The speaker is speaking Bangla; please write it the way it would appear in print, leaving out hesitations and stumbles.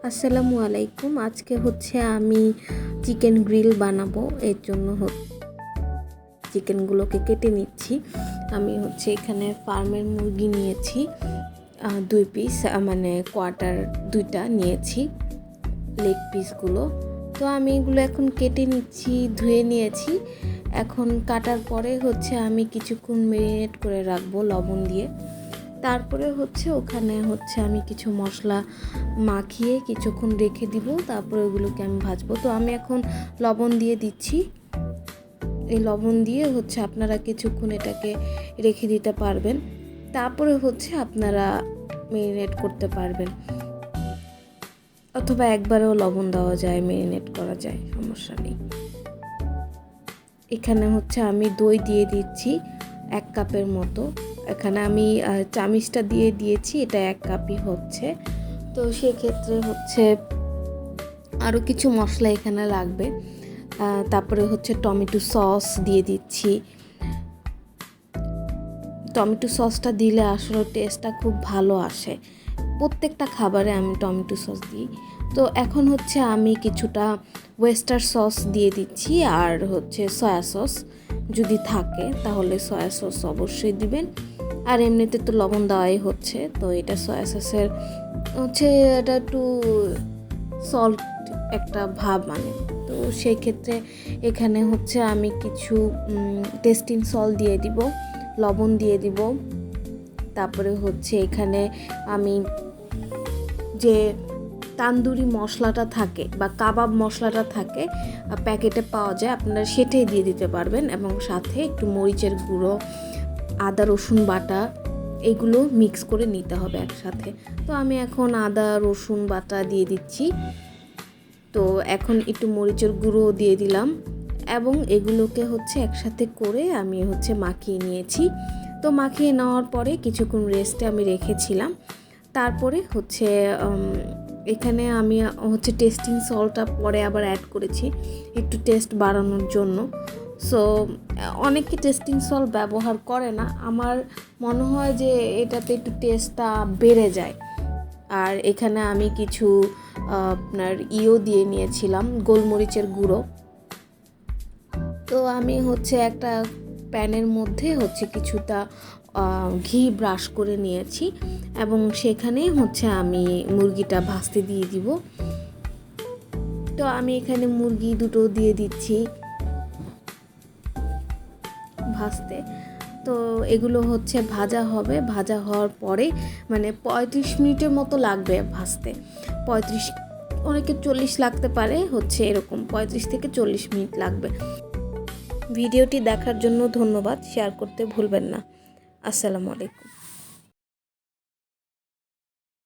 আসসালামু আলাইকুম। আজকে হচ্ছে আমি চিকেন গ্রিল বানাবো। এর জন্য চিকেনগুলোকে কেটে নিচ্ছি। আমি হচ্ছে এখানে ফার্মের মুরগি নিয়েছি 2 পিস, মানে কোয়ার্টার 2টা নিয়েছি লেগ পিসগুলো। তো আমি এগুলো এখন কেটে নিচ্ছি, ধুয়ে নিয়েছি। এখন কাটার পরে হচ্ছে আমি কিছুক্ষণ ম্যারিনেট করে রাখবো লবণ দিয়ে। তারপরে হচ্ছে ওখানে হচ্ছে আমি কিছু মশলা মাখিয়ে কিছুক্ষণ রেখে দিব, তারপরে ওগুলোকে আমি ভাজবো। তো আমি এখন লবণ দিয়ে দিচ্ছি। এই লবণ দিয়ে হচ্ছে আপনারা কিছুক্ষণ এটাকে রেখে দিতে পারবেন, তারপরে হচ্ছে আপনারা ম্যারিনেট করতে পারবেন, অথবা একবারেও লবণ দেওয়া যায়, ম্যারিনেট করা যায়, সমস্যা নেই। এখানে হচ্ছে আমি দই দিয়ে দিচ্ছি 1 কাপের মতো। এখানে আমি চামিচটা দিয়ে দিয়েছি, এটা 1 কাপই হচ্ছে। তো সেক্ষেত্রে হচ্ছে আরও কিছু মশলা এখানে লাগবে। তারপরে হচ্ছে টমেটো সস দিয়ে দিচ্ছি। টমেটো সসটা দিলে আসলে টেস্টটা খুব ভালো আসে। প্রত্যেকটা খাবারে আমি টমেটো সস দিই। তো এখন হচ্ছে আমি কিছুটা ওয়েস্টার সস দিয়ে দিচ্ছি, আর হচ্ছে সয়া সস যদি থাকে তাহলে সয়া সস অবশ্যই দিবেন। আর এমনিতে তো লবণ দেওয়াই হচ্ছে, তো এটা সয়া সসের হচ্ছে এটা একটু সল্ট একটা ভাব মানে। তো সেই ক্ষেত্রে এখানে হচ্ছে আমি কিছু টেস্টিং সল্ট দিয়ে দিব, লবণ দিয়ে দিব। তারপরে হচ্ছে এখানে আমি যে তান্দুরি মশলাটা থাকে বা কাবাব মশলাটা থাকে প্যাকেটে পাওয়া যায়, আপনারা সেটাই দিয়ে দিতে পারবেন। এবং সাথে একটু মরিচের গুঁড়ো, আদা রসুন বাটা, এগুলো মিক্স করে নিতে হবে একসাথে। তো আমি এখন আদা রসুন বাটা দিয়ে দিচ্ছি। তো এখন একটু মরিচের গুঁড়ো দিয়ে দিলাম, এবং এগুলোকে হচ্ছে একসাথে করে আমি হচ্ছে মাখিয়ে নিয়েছি। তো মাখিয়ে নেওয়ার পরে কিছুক্ষণ রেস্টে আমি রেখেছিলাম। তারপরে হচ্ছে এখানে আমি হচ্ছে টেস্টিং সল্টটা পরে আবার অ্যাড করেছি একটু টেস্ট বাড়ানোর জন্য। সো অনেকে টেস্টিং সল্ট ব্যবহার করে না, আমার মনে হয় যে এটাতে একটু টেস্টটা বেড়ে যায়। আর এখানে আমি কিছু আপনার দিয়ে নিয়েছিলাম, গোলমরিচের গুঁড়ো। তো আমি হচ্ছে একটা প্যানের মধ্যে হচ্ছে কিছুটা ঘি ব্রাশ করে নিয়েছি, এবং সেখানে হচ্ছে আমি মুরগিটা ভাজতে দিয়ে দিব। তো আমি এখানে মুরগি দুটো দিয়ে দিচ্ছি ভাজতে। তো এগুলো হচ্ছে ভাজা হবে, ভাজা হওয়ার পরে মানে 35 মিনিটের মতো লাগবে ভাজতে। 35, অনেকে 40 লাগতে পারে, হচ্ছে এরকম 35 থেকে 40 মিনিট লাগবে। ভিডিওটি দেখার জন্য ধন্যবাদ। শেয়ার করতে ভুলবেন না। আসসালামু আলাইকুম।